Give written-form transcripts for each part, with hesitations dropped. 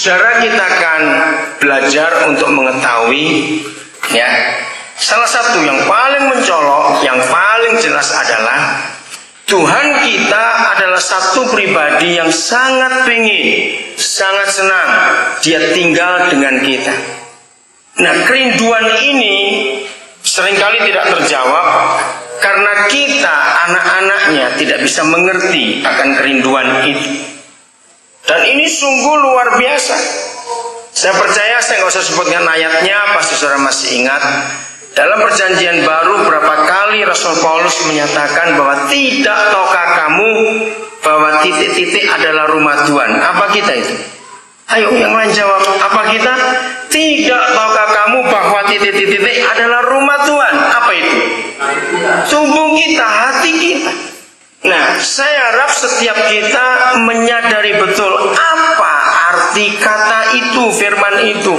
Saudara, kita akan belajar untuk mengetahui ya, salah satu yang paling mencolok, yang paling jelas adalah Tuhan kita adalah satu pribadi yang sangat ingin, sangat senang Dia tinggal dengan kita. Nah, kerinduan ini seringkali tidak terjawab karena kita, anak-anaknya, tidak bisa mengerti akan kerinduan itu. Dan ini sungguh luar biasa. Saya percaya, saya nggak usah sebutkan ayatnya, pasti saudara masih ingat. Dalam perjanjian baru berapa kali Rasul Paulus menyatakan bahwa tidak tahukah kamu bahwa titik-titik adalah rumah Tuhan. Apa kita itu? Ayo yang lain jawab. Apa kita? Tidak tahukah kamu bahwa titik-titik adalah rumah Tuhan. Apa itu? Tubuh kita, hati kita. Nah, saya harap setiap kita menyadari betul apa arti kata itu, firman itu.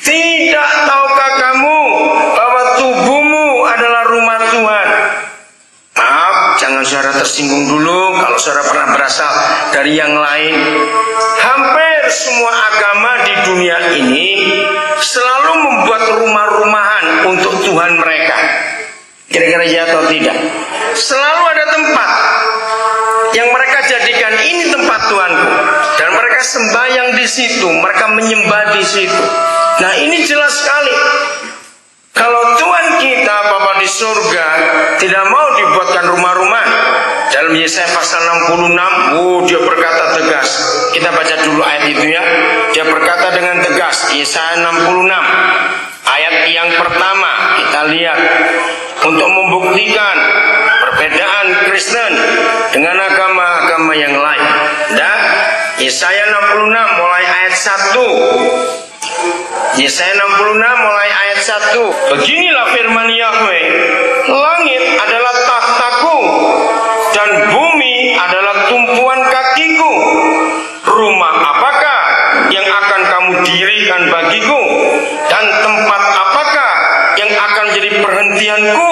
Tidak tahukah kamu bahwa tubuhmu adalah rumah Tuhan? Maaf, jangan saudara tersinggung dulu kalau saudara pernah berasal dari yang lain. Hampir semua agama di dunia ini selalu membuat rumah-rumahan untuk Tuhan mereka. Kira-kira ya atau tidak? Selalu ada tempat yang mereka jadikan ini tempat Tuhanku, dan mereka sembahyang di situ, mereka menyembah di situ. Nah, ini jelas sekali. Kalau Tuhan kita, Bapa di surga, tidak mau dibuatkan rumah-rumah. Dalam Yesaya pasal 66, Dia berkata tegas. Kita baca dulu ayat itu ya. Dia berkata dengan tegas, Yesaya 66 ayat yang pertama, kita lihat untuk membuktikan perbedaan Kristen dengan agama-agama yang lain. Dan Yesaya 66 mulai ayat 1. Yesaya 66 mulai ayat 1. Beginilah firman Yahweh, langit adalah takhtaku dan bumi adalah tumpuan kakiku. Rumah apakah yang akan kamu dirikan bagiku, dan tempat apakah yang akan jadi perhentianku?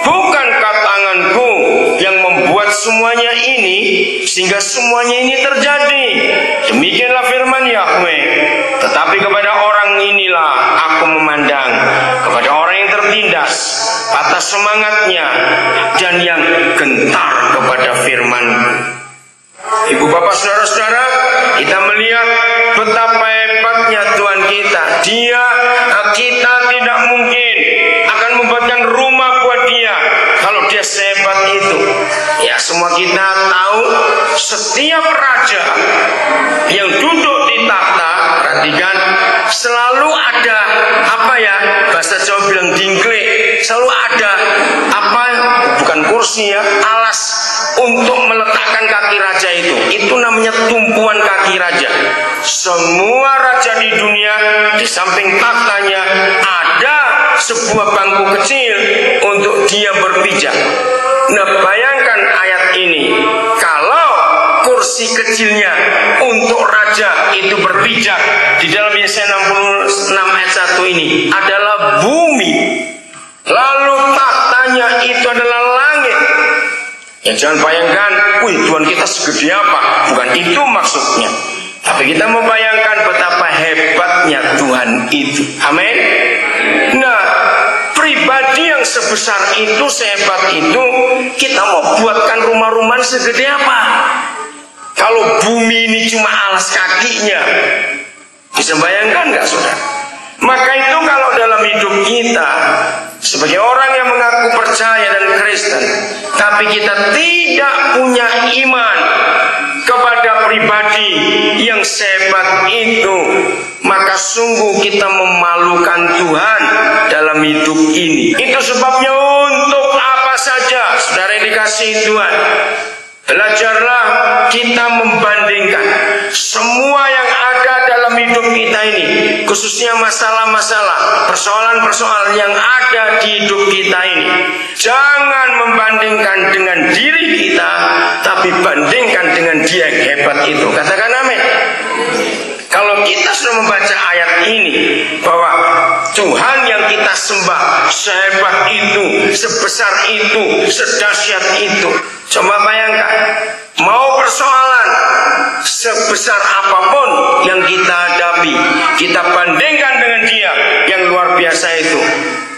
Bukankah tanganku yang membuat semuanya ini, sehingga semuanya ini terjadi? Demikianlah firman Yahweh. Tetapi kepada orang inilah aku memandang, kepada orang yang tertindas, patah semangatnya, dan yang gentar kepada firman-Ku. Ibu bapak saudara-saudara, kita melihat betapa hebatnya Tuhan kita. Kita tidak mungkin akan membuatkan rumah buat Dia kalau Dia sehebat itu. Ya, semua kita tahu setiap raja yang duduk di takhta, perhatikan, selalu ada bahasa Jawa bilang dingklik, selalu ada bukan kursi ya, alas untuk meletakkan kaki raja itu. Itu namanya tumpuan kaki raja. Semua raja di dunia, di samping takhtanya ada sebuah bangku kecil untuk dia berpijak. Nah, bayangkan ayat ini, kalau kursi kecilnya untuk raja itu berpijak di dalam Yesaya 66 ayat 1 ini adalah bumi, lalu tahtanya itu adalah langit. Ya, jangan bayangkan, Tuhan kita segede apa. Bukan itu maksudnya. Tapi kita membayangkan betapa hebatnya Tuhan itu. Amin. Nah, pribadi yang sebesar itu, sehebat itu, kita mau buatkan rumah-rumah segede apa? Kalau bumi ini cuma alas kakinya, bisa bayangkan nggak, saudara? Maka itu kalau dalam hidup kita sebagai orang yang mengaku percaya dan Kristen, tapi kita tidak punya iman kepada pribadi yang sehebat itu, maka sungguh kita memalukan Tuhan dalam hidup ini. Itu sebabnya untuk apa saja, saudara yang dikasihi Tuhan, belajarlah kita membandingkan semua yang ada dalam hidup kita ini, khususnya masalah-masalah, persoalan-persoalan yang ada di hidup kita ini. Jangan membandingkan dengan diri kita, tapi bandingkan dengan Dia yang hebat itu. Katakan amin. Kalau kita sudah membaca ayat ini, bahwa Tuhan yang kita sembah sehebat itu, sebesar itu, sedahsyat itu. Coba bayangkan, mau persoalan sebesar apapun yang kita hadapi, hadapi, kita bandingkan dengan Dia yang luar biasa itu,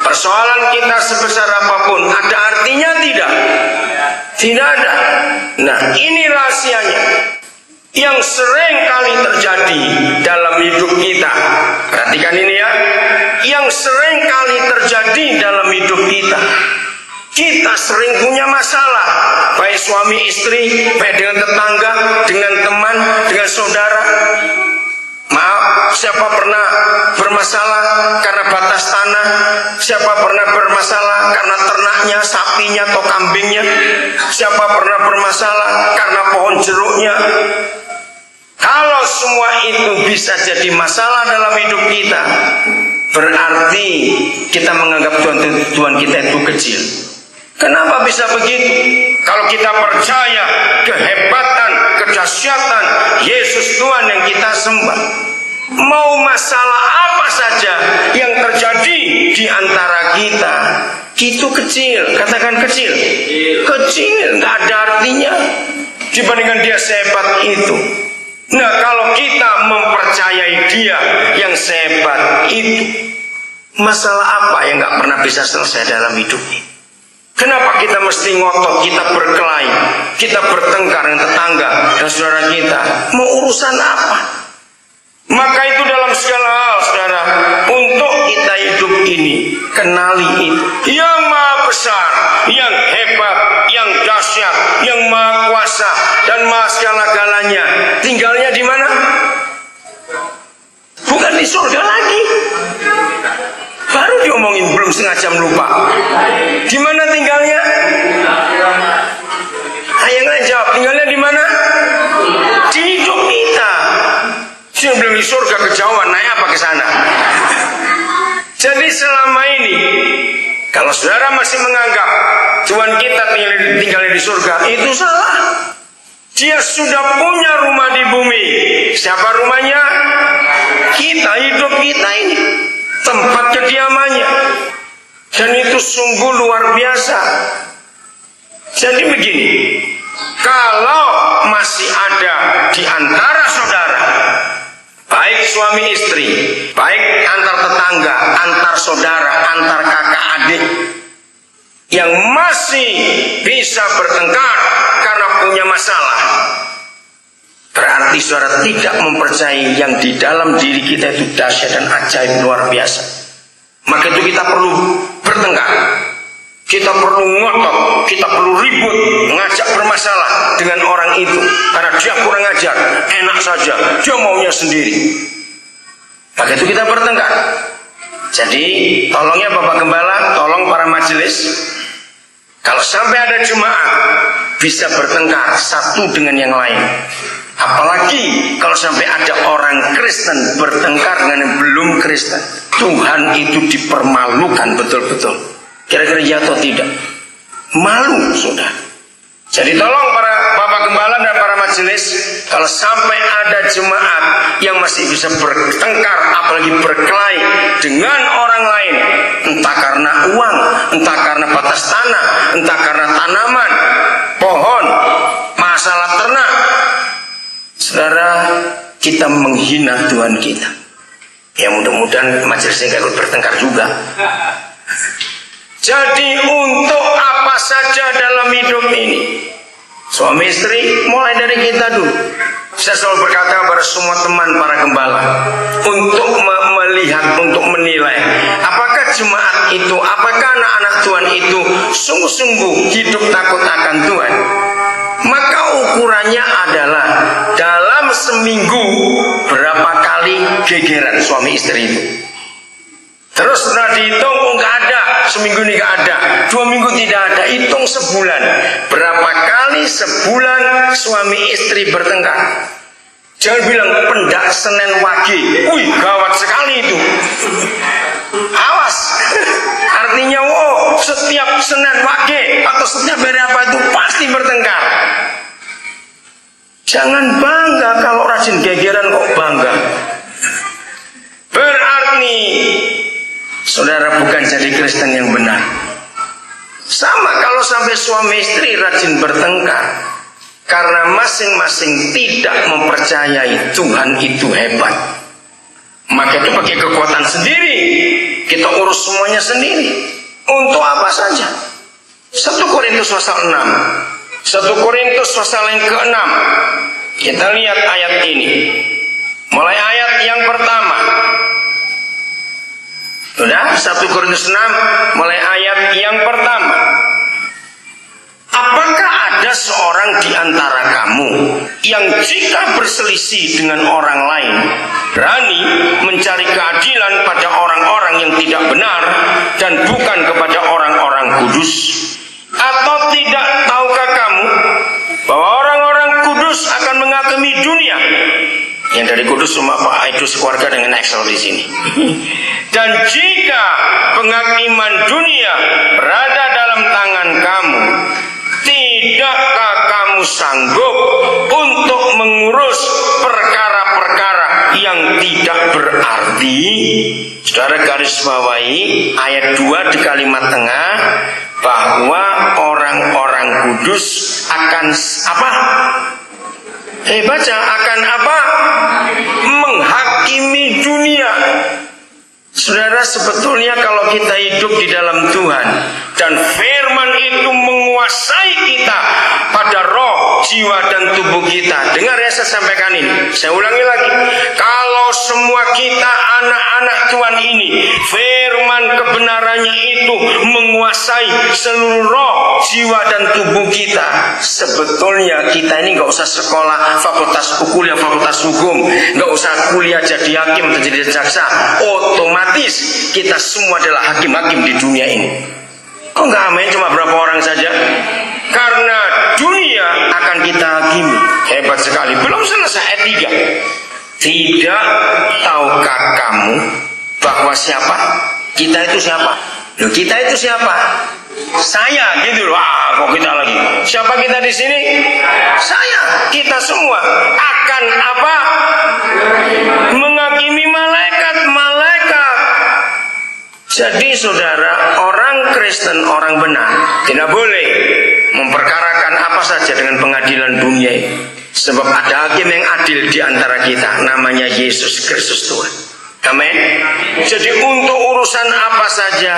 persoalan kita sebesar apapun ada artinya tidak? Tidak ada. Nah, ini rahasianya yang sering kali terjadi dalam hidup kita. Perhatikan ini ya, yang sering kali terjadi dalam hidup kita. Kita sering punya masalah, baik suami istri, baik dengan tetangga, dengan teman, dengan saudara. Maaf, siapa pernah bermasalah karena batas tanah? Siapa pernah bermasalah karena ternaknya, sapinya atau kambingnya? Siapa pernah bermasalah karena pohon jeruknya? Kalau semua itu bisa jadi masalah dalam hidup kita, berarti kita menganggap Tuhan kita itu kecil. Kenapa bisa begitu? Kalau kita percaya kehebatan, kedahsyatan Yesus Tuhan yang kita sembah, mau masalah apa saja yang terjadi di antara kita, itu kecil. Katakan kecil. Kecil, nggak ada artinya dibandingkan Dia sehebat itu. Nah, kalau kita mempercayai Dia yang sehebat itu, masalah apa yang nggak pernah bisa selesai dalam hidup ini? Kenapa kita mesti ngotot, kita berkelahi, kita bertengkar dengan tetangga dan saudara kita? Mau urusan apa? Maka itu dalam segala hal, saudara, untuk kita hidup ini, kenali itu yang maha besar, yang hebat, yang dahsyat, yang maha kuasa dan maha segala-galanya. Tinggalnya di mana? Bukan di surga lagi. Baru diomongin, belum setengah jam lupa. Di mana tinggalnya? Ayo jawab, tinggalnya di mana? Di hidup kita. Saya bilang di surga kejauhan, naik apa ke sana? Jadi selama ini, kalau saudara masih menganggap Tuhan kita tinggal di surga, itu salah. Dia sudah punya rumah di bumi. Siapa rumahnya? Kita, hidup kita ini, tempat kediamannya. Dan itu sungguh luar biasa. Jadi begini, kalau masih ada di antara saudara, baik suami istri, baik antar tetangga, antar saudara, antar kakak adik, yang masih bisa bertengkar karena punya masalah, berarti saudara tidak mempercayai yang di dalam diri kita itu dahsyat dan ajaib luar biasa. Maka itu kita perlu bertengkar, kita perlu ngotot, kita perlu ribut, ngajak bermasalah dengan orang itu karena dia kurang ajar, enak saja, dia maunya sendiri. Maka itu kita bertengkar. Jadi tolongnya Bapak Gembala, tolong para majelis, kalau sampai ada jemaat bisa bertengkar satu dengan yang lain, apalagi kalau sampai ada orang Kristen bertengkar dengan yang belum Kristen, Tuhan itu dipermalukan betul-betul. Kira-kira ya atau tidak? Malu, sudah. Jadi tolong para Bapak Gembala dan para majelis, kalau sampai ada jemaat yang masih bisa bertengkar, apalagi berkelahi dengan orang lain, entah karena uang, entah karena batas tanah, entah karena tanaman, pohon, masalah ternak, saudara, kita menghina Tuhan kita. Ya mudah-mudahan majelisnya gak bertengkar juga. Jadi untuk apa saja dalam hidup ini, suami istri mulai dari kita dulu. Saya selalu berkata kepada semua teman para gembala, untuk melihat, untuk menilai apakah jemaat itu, apakah anak-anak Tuhan itu sungguh-sungguh hidup takut akan Tuhan. Maka ukurannya adalah dalam seminggu berapa kali gegeran suami istri itu. Terus setelah dihitung, oh nggak ada, seminggu ini nggak ada, 2 minggu tidak ada, hitung sebulan. Berapa kali sebulan suami istri bertengkar? Jangan bilang pendak Senin Wage, wih gawat sekali itu. Awas, artinya wow, setiap Senin Wage atau setiap hari apa itu pasti bertengkar. Jangan bangga kalau rajin gegeran kok bangga. Berarti saudara bukan jadi Kristen yang benar. Sama kalau sampai suami istri rajin bertengkar karena masing-masing tidak mempercayai Tuhan itu hebat. Maka itu pakai kekuatan sendiri, kita urus semuanya sendiri. Untuk apa saja? 1 Korintus pasal 6, 1 Korintus pasal yang ke-6. Kita lihat ayat ini. Mulai ayat yang pertama. Sudah, 1 Korintus 6, mulai ayat yang pertama. Apakah ada seorang di antara kamu yang jika berselisih dengan orang lain berani mencari keadilan pada orang-orang yang tidak benar dan bukan kepada orang-orang kudus? Atau tidak tahukah kamu bahwa orang-orang kudus akan menghakimi dunia? Yang dari kudus cuma Pak Edu sekeluarga dengan Excel di sini. Dan jika penghakiman dunia berada dalam tangan kamu, tidakkah kamu sanggup untuk mengurus perkara-perkara yang tidak berarti? Saudara garis bawahi ayat 2 di kalimat tengah, bahwa orang-orang kudus akan apa? Baca, akan apa? Menghakimi dunia. Saudara, sebetulnya kalau kita hidup di dalam Tuhan dan firman itu menguasai kita pada roh, jiwa dan tubuh kita. Dengar ya, saya sampaikan ini, saya ulangi lagi. Kalau semua kita anak-anak Tuhan ini, firman kebenarannya itu menguasai seluruh roh, jiwa dan tubuh kita. Sebetulnya kita ini gak usah sekolah fakultas kuliah fakultas hukum, gak usah kuliah jadi hakim atau jadi jaksa. Otomatis kita semua adalah hakim-hakim di dunia ini. Kok nggak amin cuma berapa orang saja? Karena dunia akan kita hakimi. Hebat sekali. Belum selesai ayat 3. Tidak tahukah kamu bahwa siapa? Kita itu siapa? Loh, kita itu siapa? Saya gitu loh. Kok kita lagi? Siapa kita di sini? Saya. Kita semua akan apa? Menghakimi malaikat. Jadi saudara, orang Kristen, orang benar tidak boleh memperkarakan apa saja dengan pengadilan dunia ini. Sebab ada hakim yang adil di antara kita, namanya Yesus Kristus Tuhan. Amin. Jadi untuk urusan apa saja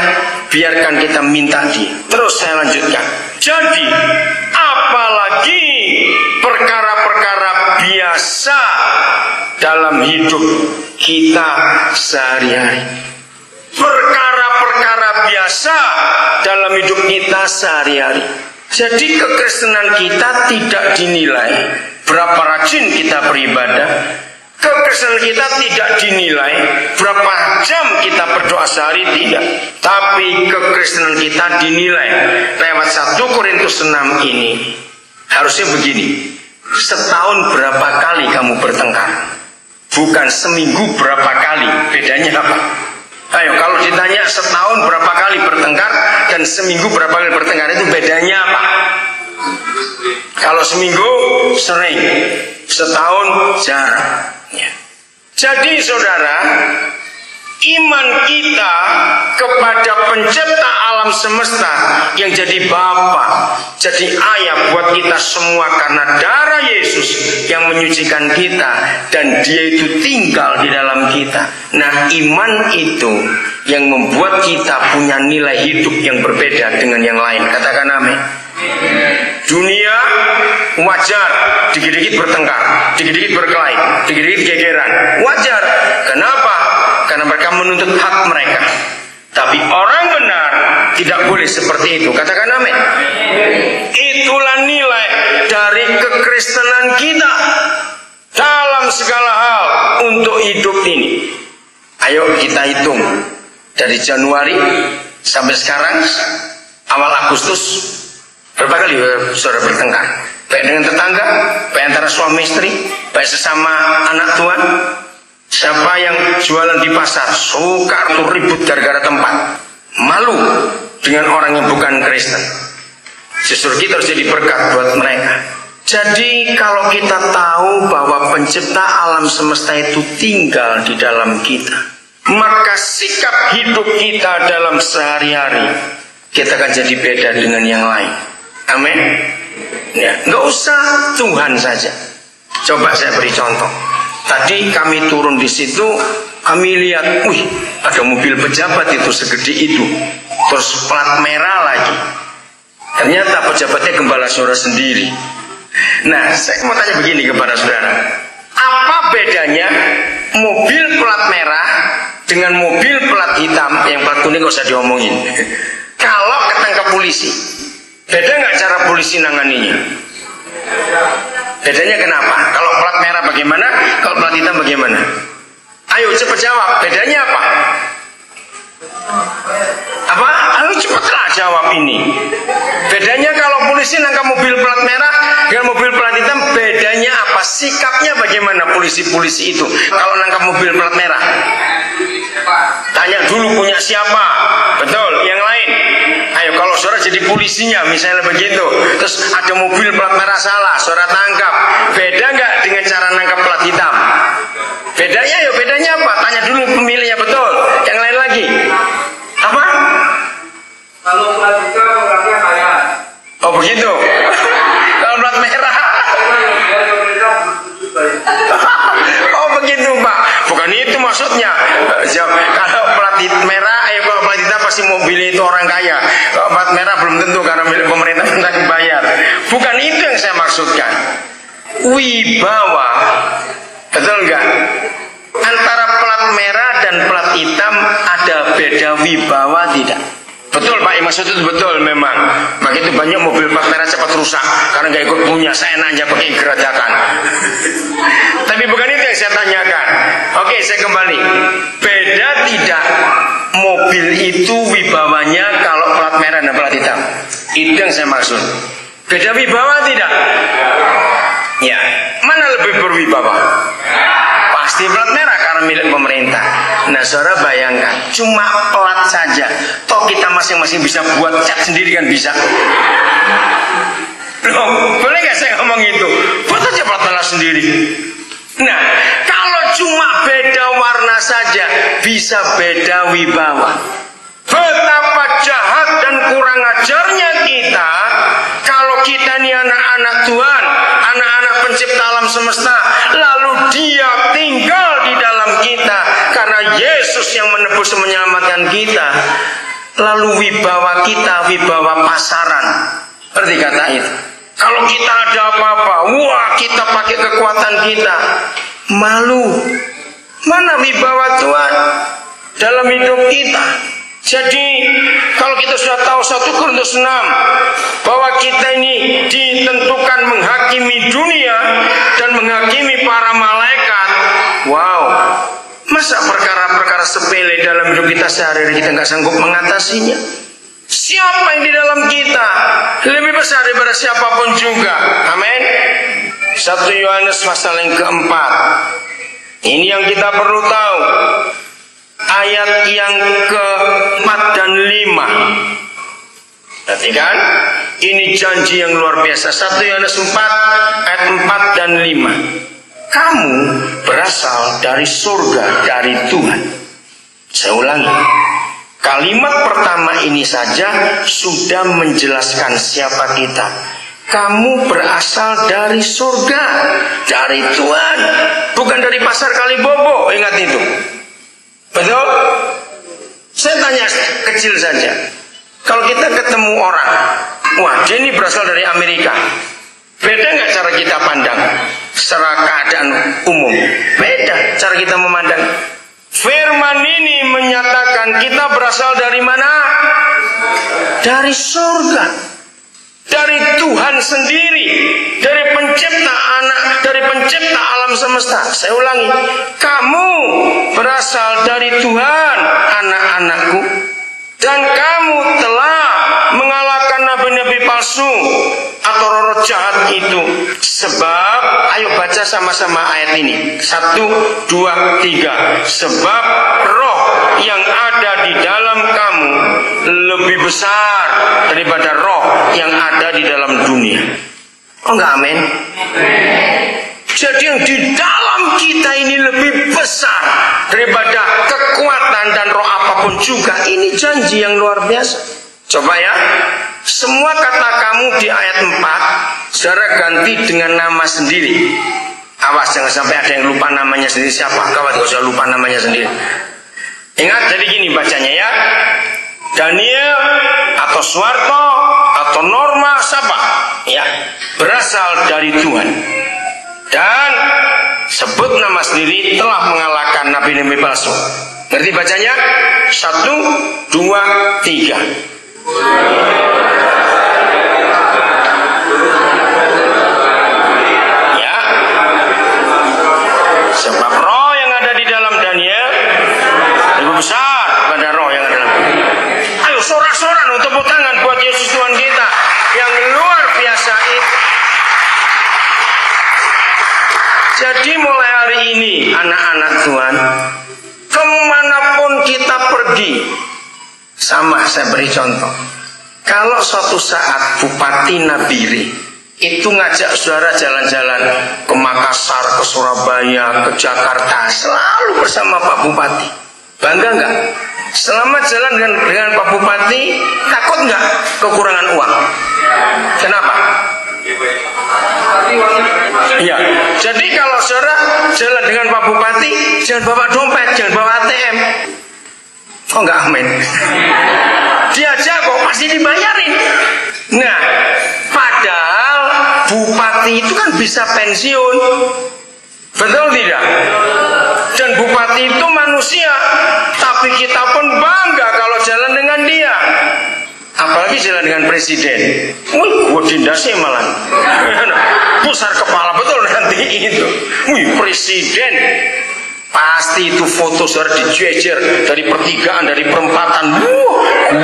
biarkan kita minta Dia. Terus saya lanjutkan. Jadi apalagi perkara-perkara biasa dalam hidup kita sehari-hari. Perkara-perkara biasa dalam hidup kita sehari-hari. Jadi kekristenan kita tidak dinilai berapa rajin kita beribadah. Kekristenan kita tidak dinilai berapa jam kita berdoa sehari, tidak. Tapi kekristenan kita dinilai lewat 1 Korintus 6 ini. Harusnya begini, setahun berapa kali kamu bertengkar? Bukan seminggu berapa kali. Bedanya apa? Ayo, kalau ditanya setahun berapa kali bertengkar dan seminggu berapa kali bertengkar, itu bedanya apa? Kalau seminggu sering, setahun jarang. Ya. Jadi saudara, iman kita kepada pencipta alam semesta yang jadi Bapa, jadi ayah buat kita semua karena darah Yesus yang menyucikan kita dan Dia itu tinggal di dalam kita. Nah, iman itu yang membuat kita punya nilai hidup yang berbeda dengan yang lain. Katakan amin. Dunia wajar dikit-dikit bertengkar, dikit-dikit berkelahi, dikit-dikit gegeran. Wajar. Kenapa? Karena mereka menuntut hak mereka. Tapi orang benar tidak boleh seperti itu. Katakan amin. Itulah nilai dari kekristenan kita dalam segala hal untuk hidup ini. Ayo kita hitung dari Januari sampai sekarang awal Agustus, berapa kali saudara bertengkar? Baik dengan tetangga, baik antara suami istri, baik sesama anak Tuhan. Siapa yang jualan di pasar suka tuh ribut gara-gara tempat, malu dengan orang yang bukan Kristen. Justru kita harus jadi berkat buat mereka. Jadi kalau kita tahu bahwa pencipta alam semesta itu tinggal di dalam kita, maka sikap hidup kita dalam sehari-hari kita akan jadi beda dengan yang lain. Amin. Ya, nggak usah Tuhan saja. Coba saya beri contoh. Tadi kami turun di situ, kami lihat, wih, ada mobil pejabat itu segede itu, terus plat merah lagi. Ternyata pejabatnya gembala saudara sendiri. Nah, saya mau tanya begini kepada saudara, apa bedanya mobil plat merah dengan mobil plat hitam? Yang plat kuning gak usah diomongin. Kalau ketangkap polisi, beda nggak cara polisi nanganinya? Bedanya kenapa? Kalau plat merah bagaimana? Kalau plat hitam bagaimana? Ayo cepat jawab. Bedanya apa? Apa? Ayo cepatlah jawab ini. Bedanya kalau polisi nangkap mobil plat merah dengan mobil plat hitam, bedanya apa? Sikapnya bagaimana polisi-polisi itu kalau nangkap mobil plat merah? Tanya dulu punya siapa? Betul. Yang lain? Ayo kalau saudara jadi polisinya misalnya begitu, terus ada mobil plat merah salah, saudara tangkap, beda nggak dengan cara nangkap plat hitam? Bedanya ya bedanya apa? Tanya dulu pemilihnya. Betul. Yang lain lagi? Apa? Kalau plat hitam orangnya kaya. Oh begitu. Kalau plat merah. Oh begitu Pak. Bukan itu maksudnya. Kalau plat merah, kalau plat hitam pasti mobilnya itu orang kaya. Kalau plat merah belum tentu karena milik pemerintah tidak dibayar. Bukan itu yang saya maksudkan. Wibawa, betul enggak? Antara plat merah dan plat hitam ada beda wibawa tidak? Betul Pak, maksud itu betul memang. Maka itu banyak mobil plat merah cepat rusak karena nggak ikut punya, saya nanya pakai geradakan. Tapi bukan itu yang saya tanyakan. Oke, saya kembali. Beda tidak mobil itu wibawanya kalau plat merah dan plat hitam? Itu yang saya maksud. Beda wibawa tidak? Ya, mana lebih berwibawa? Pasti plat merah karena milik pemerintah. Nah saudara bayangkan, cuma plat saja, toh kita masing-masing bisa buat cat sendiri kan bisa. Loh, boleh gak saya ngomong itu? Buat aja plat merah sendiri. Nah, kalau cuma beda warna saja bisa beda wibawa. Betapa jahat dan kurang ajarnya kita kalau kita ini anak-anak Tuhan, anak-anak pencipta alam semesta, lalu Dia tinggal di dalam kita karena Yesus yang menebus dan menyelamatkan kita. Lalu wibawa kita wibawa pasaran. Berarti kata itu. Kalau kita ada apa-apa, wah kita pakai kekuatan kita. Malu. Mana wibawa Tuhan dalam hidup kita? Jadi kalau kita sudah tahu 1 Korintus 6 bahwa kita ini ditentukan menghakimi dunia dan menghakimi para malaikat. Wow, masa perkara-perkara sepele dalam hidup kita sehari-hari kita nggak sanggup mengatasinya? Siapa yang di dalam kita lebih besar daripada siapapun juga. Amin. 1 Yohanes pasal yang keempat. Ini yang kita perlu tahu. Ayat yang ke-4 dan 5. Perhatikan, ini janji yang luar biasa. 1 Yohanes 4 ayat 4 dan 5. Kamu berasal dari surga, dari Tuhan. Saya ulangi. Kalimat pertama ini saja sudah menjelaskan siapa kita. Kamu berasal dari surga, dari Tuhan, bukan dari pasar Kalibobo. Ingat itu. Betul? Saya tanya kecil saja. Kalau kita ketemu orang, wah dia ini berasal dari Amerika, beda nggak cara kita pandang secara keadaan umum? Beda cara kita memandang. Firman ini menyatakan kita berasal dari mana? Dari surga, dari Tuhan sendiri, dari pencipta anak, dari pencipta alam semesta. Saya ulangi, kamu berasal dari Tuhan, anak-anakku, dan kamu telah mengalahkan nabi-nabi palsu atau roh jahat itu. Sebab, ayo baca sama-sama ayat ini. 1, 2, 3. Sebab roh yang ada di dalam kamu lebih besar daripada roh yang ada di dalam dunia. Oh enggak, amin? Jadi yang di dalam kita ini lebih besar daripada kekuatan dan roh apapun juga. Ini janji yang luar biasa. Coba ya, semua kata kamu di ayat 4 saudara ganti dengan nama sendiri. Awas jangan sampai ada yang lupa namanya sendiri siapa. Kawat gak usah lupa namanya sendiri. Ingat, jadi gini bacanya ya. Daniel atau Soeharto atau Norma siapa? Ya, berasal dari Tuhan. Dan sebut nama sendiri telah mengalahkan nabi-nabi palsu. Ngerti bacanya? 1, 2, 3. Ya. Sebab roh yang ada di dalam Daniel lebih besar pada roh yang ada dalam. Ayo sorak-soran untuk tepuk tangan buat Yesus Tuhan kita yang luar biasa itu. Jadi mulai hari ini anak-anak Tuhan, kemanapun kita pergi, sama saya beri contoh. Kalau suatu saat Bupati Nabire itu ngajak saudara jalan-jalan ke Makassar, ke Surabaya, ke Jakarta, selalu bersama Pak Bupati, bangga nggak? Selama jalan dengan Pak Bupati, takut nggak kekurangan uang? Kenapa? Iya, jadi kalau saudara jalan dengan Pak Bupati, jangan bawa dompet, jangan bawa ATM. Oh enggak, amin. Diajak kok pasti dibayarin. Nah, padahal Bupati itu kan bisa pensiun, betul tidak? Dan Bupati itu manusia, tapi kita pun bangga kalau jalan dengan dia. Apalagi jalan dengan presiden. Wih, gua dindasnya malah. Pusar kepala betul nanti itu. Wih, presiden. Pasti itu foto saudara dijejer dari pertigaan, dari perempatan.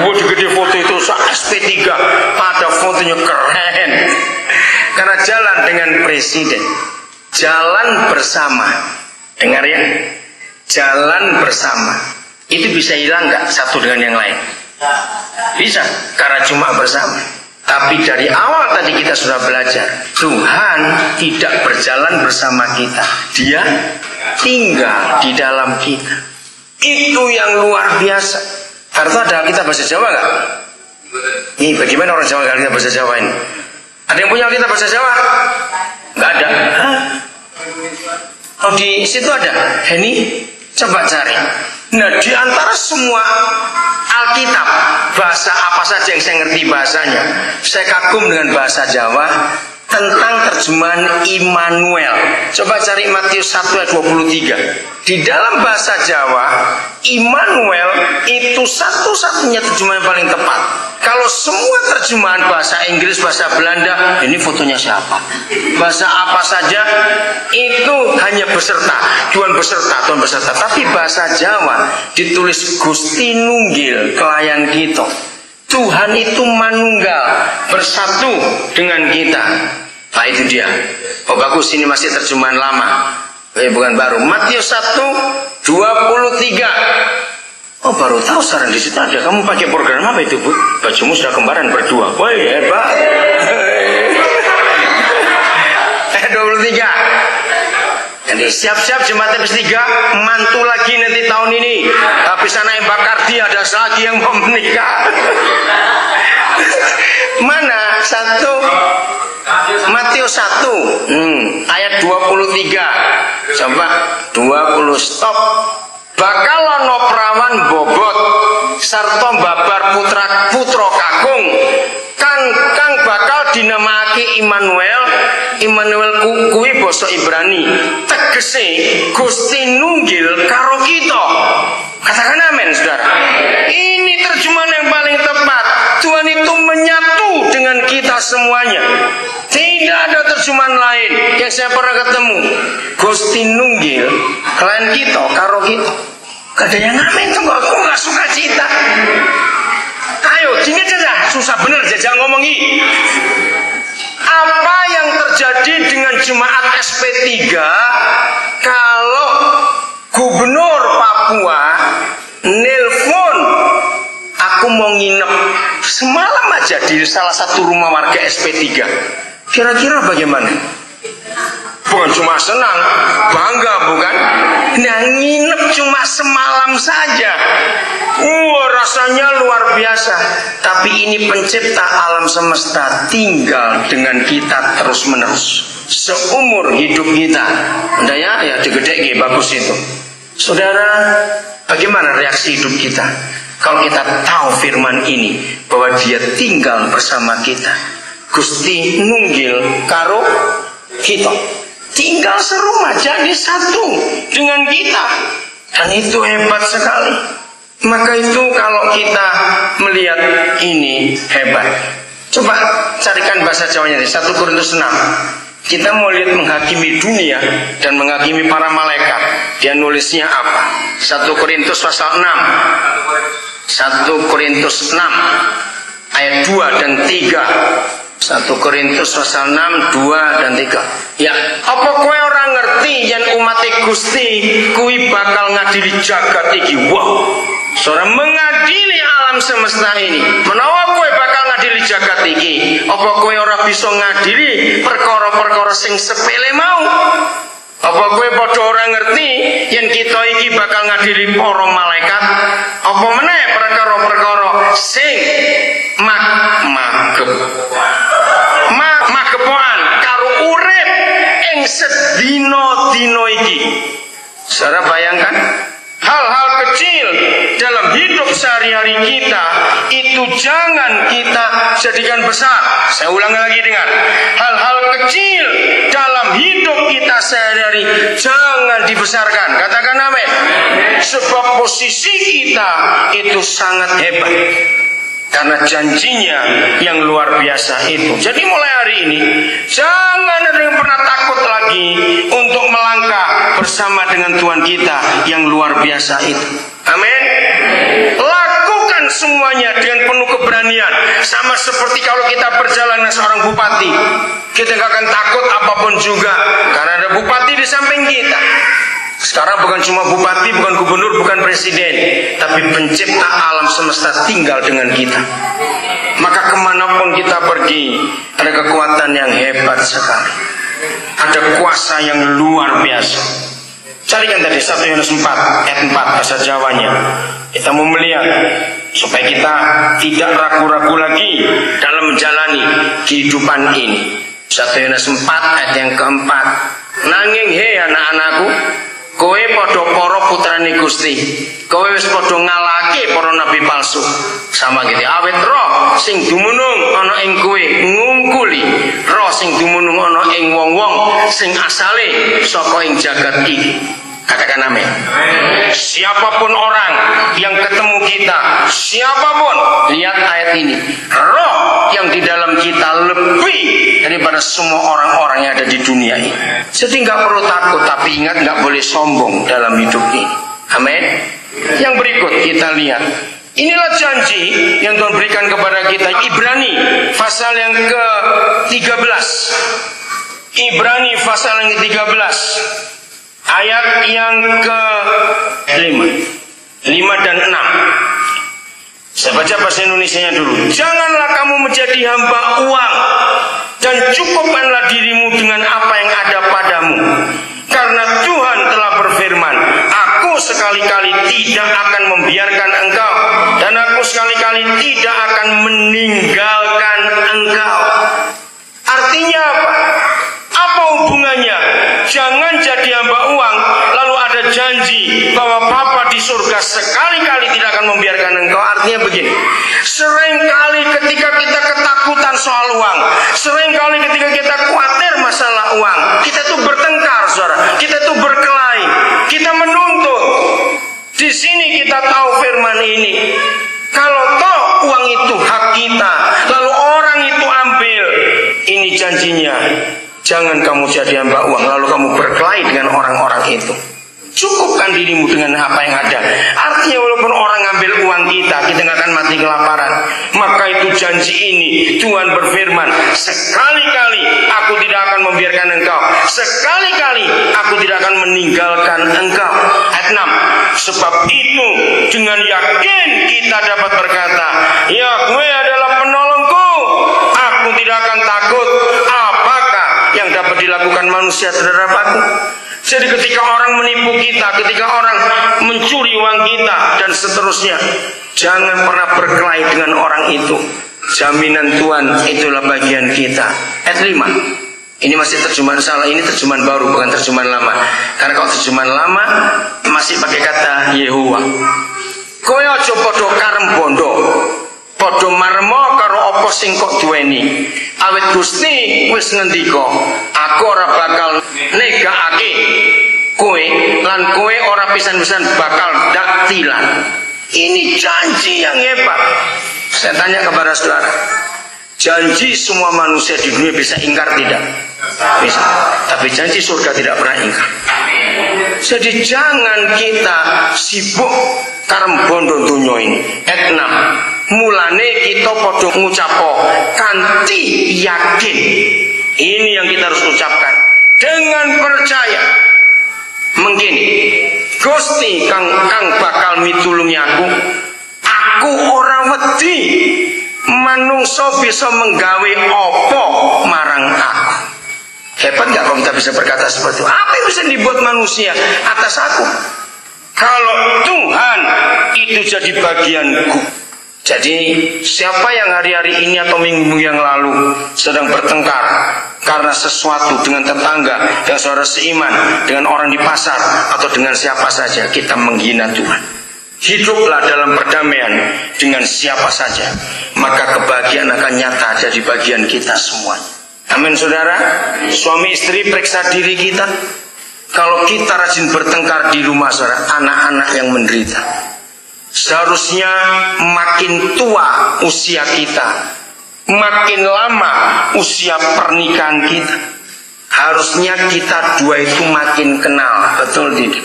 Gua gede foto itu SP3. Ada fotonya keren. Karena jalan dengan presiden. Jalan bersama. Dengar ya. Jalan bersama. Itu bisa hilang nggak satu dengan yang lain? Bisa, karena cuma bersama. Tapi dari awal tadi kita sudah belajar, Tuhan tidak berjalan bersama kita, Dia tinggal di dalam kita. Itu yang luar biasa. Harta ada kita bahasa Jawa nggak? Nih, bagaimana orang Jawa kalau kita bahasa Jawa ini? Ada yang punya kita bahasa Jawa? Nggak ada. Hah? Oh, di situ ada. Ini coba cari. Nah, di antara semua Alkitab, bahasa apa saja yang saya ngerti bahasanya, saya kagum dengan bahasa Jawa tentang terjemahan Immanuel. Coba cari Matius 1 ayat 23. Di dalam bahasa Jawa, Immanuel itu satu-satunya terjemahan yang paling tepat. Kalau semua terjemahan bahasa Inggris, bahasa Belanda, ini fotonya siapa? Bahasa apa saja, itu hanya beserta, Tuhan beserta, Tuhan beserta. Tapi bahasa Jawa ditulis Gusti Nunggil kelayan kita. Tuhan itu manunggal, bersatu dengan kita. Nah itu dia. Oh bagus, ini masih terjemahan lama, bukan baru. Matius 1, 23. Oh baru tahu sekarang di situ ada. Kamu pakai program apa itu, Bu? Bajumu sudah kembaran berdua. Wah hebat. 23. Jadi siap-siap jemaat TPS 3 mantu lagi nanti tahun ini. Habis anak yang bakar dia ada lagi yang mau menikah. Mana? Matius 1 ayat 23. Coba 20 stop. Bakal ono prawan bobot sarta babar putra kakung kang bakal dinamake Immanuel. Immanuel kuwi basa Ibrani, tegese Gusti Nunggil karo kita. Katakan amin, saudara. Ini terjemahan yang paling tepat. Tuhan itu menyatu dengan kita semuanya. Tidak ada terjemahan lain yang saya pernah ketemu. Gusti Nunggil kalian kita karo kita. Gak ada yang amin tuh, aku gak suka cita. Ayo, gini aja, susah bener jajang ngomongi. Apa yang terjadi dengan jemaat SP3 kalau gubernur Papua nelpon, aku mau nginep semalam aja di salah satu rumah warga SP3. Kira-kira bagaimana? Bukan cuma senang, bangga bukan? Nah nginep cuma semalam saja. Rasanya luar biasa. Tapi ini pencipta alam semesta tinggal dengan kita terus menerus. seumur hidup kita. Andanya ya digedek bagus itu. Saudara, bagaimana reaksi hidup kita kalau kita tahu firman ini bahwa dia tinggal bersama kita? Gusti ngunggil karo kita, tinggal serumah jadi satu dengan kita, dan itu hebat sekali. Maka itu kalau kita melihat ini hebat. Coba carikan bahasa Jawanya di 1 Korintus 6. Kita mau lihat menghakimi dunia dan menghakimi para malaikat. Dia nulisnya apa? 1 Korintus pasal 6. 1 Korintus 6 ayat 2 dan 3. 1 Korintus pasal 6, 2 dan 3. Ya, apa kowe ora ngerti yen umat Gusti kuwi bakal ngadili jagat iki? Wow. Saudara, mengadili alam semesta ini. Menawa kowe bakal ngadili jagat iki, apa kowe ora bisa ngadili perkara-perkara sing sepele mau? Apa kowe padha ora ngerti yen kita iki bakal ngadili para malaikat? Apa meneh perkara-perkara sing magepokan karo urip ing sedina-dina iki. Saudara bayangkan, hal-hal kecil dalam hidup sehari-hari kita itu jangan kita jadikan besar. Saya ulang lagi, dengar. Hal-hal kecil dalam hidup kita sehari-hari jangan dibesarkan. Katakan amin. Sebab posisi kita itu sangat hebat karena janjinya yang luar biasa itu. Jadi mulai hari ini jangan ada yang pernah takut lagi untuk melangkah bersama dengan Tuhan kita yang luar biasa itu. Amin. Lakukan semuanya dengan penuh keberanian. Sama seperti kalau kita berjalan dengan seorang bupati, kita gak akan takut apapun juga karena ada bupati di samping kita. Sekarang bukan cuma bupati, bukan gubernur, bukan presiden, tapi pencipta alam semesta tinggal dengan kita. Maka kemanapun kita pergi, ada kekuatan yang hebat sekali, ada kuasa yang luar biasa. Carikan tadi 1 Yohanes 4 ayat 4 bahasa Jawanya. Kita mau melihat supaya kita tidak ragu-ragu lagi dalam menjalani kehidupan ini. 1 Yohanes 4 ayat yang keempat. Nanging he anak-anakku, kowe padha para putrane Gusti, kowe wis padha ngalahake para nabi palsu. Sama gitu, awet roh sing dumunung ana ing kowe ngungkuli roh sing dumunung ana ing wong-wong sing asale saka ing jagat iki. Katakan amin. Siapapun orang yang ketemu kita, siapapun, lihat ayat ini, roh yang di dalam kita lebih daripada semua orang-orang yang ada di dunia ini. Jadi nggak perlu takut, tapi ingat nggak boleh sombong dalam hidup ini. Amin. Yang berikut kita lihat. Inilah janji yang Tuhan berikan kepada kita. Ibrani pasal yang ke-13. Ibrani pasal yang ke-13. Ayat yang ke-5 dan 6. Saya baca bahasa Indonesianya dulu. Janganlah kamu menjadi hamba uang, dan cukupkanlah dirimu dengan apa yang ada padamu. Karena Tuhan telah berfirman, aku sekali-kali tidak akan membiarkan engkau, dan aku sekali-kali tidak akan meninggalkan engkau. Artinya apa? Apa hubungannya? Jangan jadi hamba uang, lalu ada janji bahwa Bapa di surga sekali-kali tidak akan membiarkan engkau. Artinya begini, seringkali ketika kita ketakutan soal uang, seringkali ketika kita khawatir masalah uang, kita tuh bertengkar, saudara, kita tuh berkelahi, kita menuntut. Di sini kita tahu firman ini, kalau toh uang itu hak kita, lalu orang itu ambil, ini janjinya. Jangan kamu jadi hamba uang lalu kamu berkelahi dengan orang-orang itu. Cukupkan dirimu dengan apa yang ada. Artinya walaupun orang ngambil uang kita, kita nggak akan mati kelaparan. Maka itu janji ini Tuhan berfirman, sekali-kali aku tidak akan membiarkan engkau, sekali-kali aku tidak akan meninggalkan engkau. Ayat 6. Sebab itu dengan yakin kita dapat berkata, Yahweh adalah penolongku, aku tidak akan takut. Yang dapat dilakukan manusia terhadap aku. Jadi ketika orang menipu kita, ketika orang mencuri uang kita dan seterusnya, jangan pernah berkelahi dengan orang itu. Jaminan Tuhan itulah bagian kita. Ayat 5. Ini masih terjemahan salah, ini terjemahan baru, bukan terjemahan lama. Karena kalau terjemahan lama masih pakai kata Yehuwa. Kowe aja padha karem bondo, padha marmo karo apa sing kok duweni. Awit Gusti wis ngendika, aku ora bakal negakake kowe lan kowe ora pisan-pisan bakal daktilan. Ini janji yang hebat. Saya tanya kepada saudara, janji semua manusia di dunia bisa ingkar tidak? Bisa. Tapi janji surga tidak pernah ingkar. Jadi jangan kita sibuk karem bondo dunia ini. Etnam. Mulane kita padha ngucapo kanthi yakin. Ini yang kita harus ucapkan dengan percaya. Mungkin Gusti kang bakal mitulungi aku ora wedi manungsa bisa menggawe apa marang aku. Hebat gak kalau kita bisa berkata seperti itu? Apa yang bisa dibuat manusia atas aku? Kalau Tuhan itu jadi bagianku. Jadi siapa yang hari-hari ini atau minggu yang lalu sedang bertengkar karena sesuatu dengan tetangga, dengan saudara seiman, dengan orang di pasar, atau dengan siapa saja, kita menghina Tuhan. Hiduplah dalam perdamaian dengan siapa saja, maka kebahagiaan akan nyata ada di bagian kita semuanya. Amin saudara. Suami istri periksa diri kita. Kalau kita rajin bertengkar di rumah saudara, anak-anak yang menderita. Seharusnya makin tua usia kita, makin lama usia pernikahan kita, harusnya kita dua itu makin kenal. Betul tidak?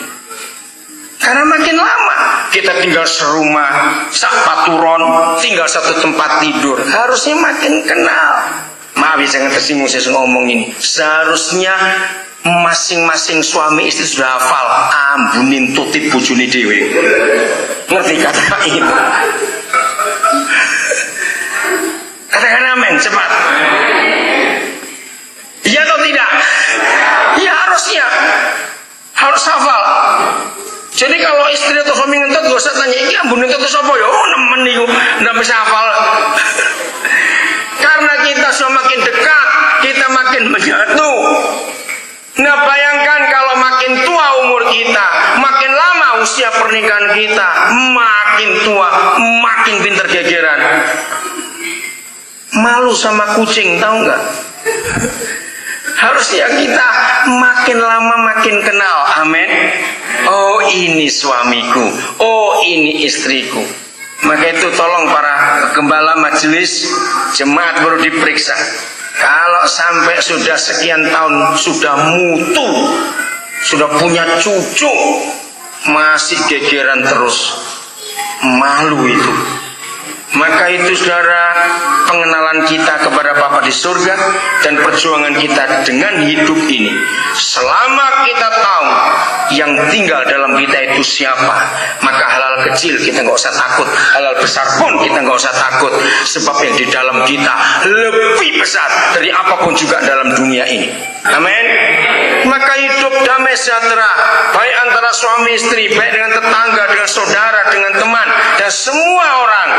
Karena makin lama kita tinggal serumah, sapaturon, tinggal satu tempat tidur, harusnya makin kenal. Maaf jangan tersinggung saya ngomong ini. Seharusnya masing-masing suami istri sudah hafal ambunin tutip bojone dhewe. Ngerti kata itu? Katakan amin cepat. Iya atau tidak? Ya harusnya. Harus hafal. Jadi kalau istri atau suami ngentut gak usah tanya iki ambunin tutip sapa ya? Oh nemen niku ndak bisa hafal. Karena kita semakin dekat, kita makin menyatu. Nah bayangkan kalau makin tua umur kita, makin lama usia pernikahan kita, makin tua, makin pinter gegeran. Malu sama kucing, tahu nggak? Harusnya kita makin lama makin kenal. Amin. Oh ini suamiku, oh ini istriku. Maka itu tolong para gembala majelis jemaat perlu diperiksa. Kalau sampai sudah sekian tahun sudah mutu, sudah punya cucu, masih gegeran terus, malu itu. Maka itu saudara, pengenalan kita kepada Bapa di surga dan perjuangan kita dengan hidup ini. Selama kita tahu yang tinggal dalam kita itu siapa, maka hal-hal kecil kita nggak usah takut, hal-hal besar pun kita nggak usah takut, sebab yang di dalam kita lebih besar dari apapun juga dalam dunia ini. Amin. Maka hidup damai sejahtera, baik antara suami istri, baik dengan tetangga, dengan saudara, dengan teman, dan semua orang.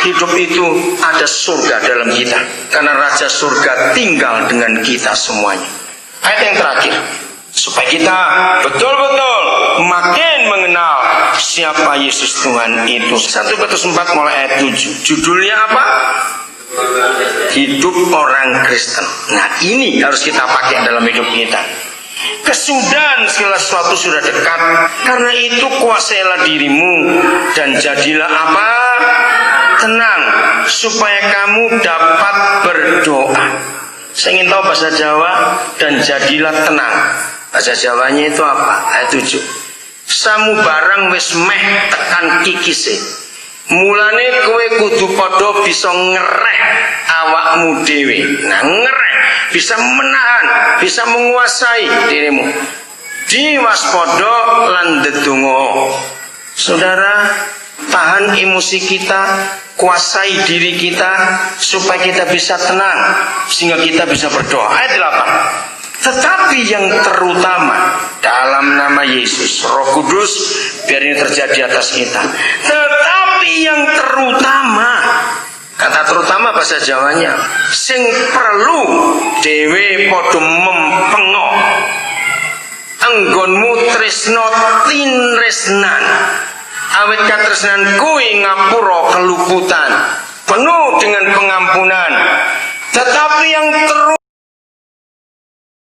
Hidup itu ada surga dalam kita, karena Raja Surga tinggal dengan kita semuanya. Ayat yang terakhir, supaya kita betul-betul makin mengenal siapa Yesus Tuhan itu. 1 Petrus 4 mulai ayat 7. Judulnya apa? Hidup orang Kristen. Nah ini harus kita pakai dalam hidup kita. Kesudahan segala sesuatu sudah dekat. Karena itu kuasailah dirimu dan jadilah apa? Tenang, supaya kamu dapat berdoa. Saya ingin tahu bahasa Jawa. Dan jadilah tenang. Bahasa Jawanya itu apa? Ayat 7. Samu barang wis meh tekan kikise. Mulane kowe kudu padha bisa ngereh awakmu dhewe. Nah, ngereh bisa menahan, bisa menguasai dirimu. Diwaspada lan ndedonga. Saudara, tahan emosi kita, kuasai diri kita supaya kita bisa tenang sehingga kita bisa berdoa. Ayat 8. Tetapi yang terutama dalam nama Yesus, Roh Kudus, biar ini terjadi atas kita. Tetapi yang terutama Kata terutama bahasa Jawanya, sing perlu dhewe padha mempengo anggonmu tresno tinresnan, awit katresnan kuwi ngapura keluputan, penuh dengan pengampunan. Tetapi yang terus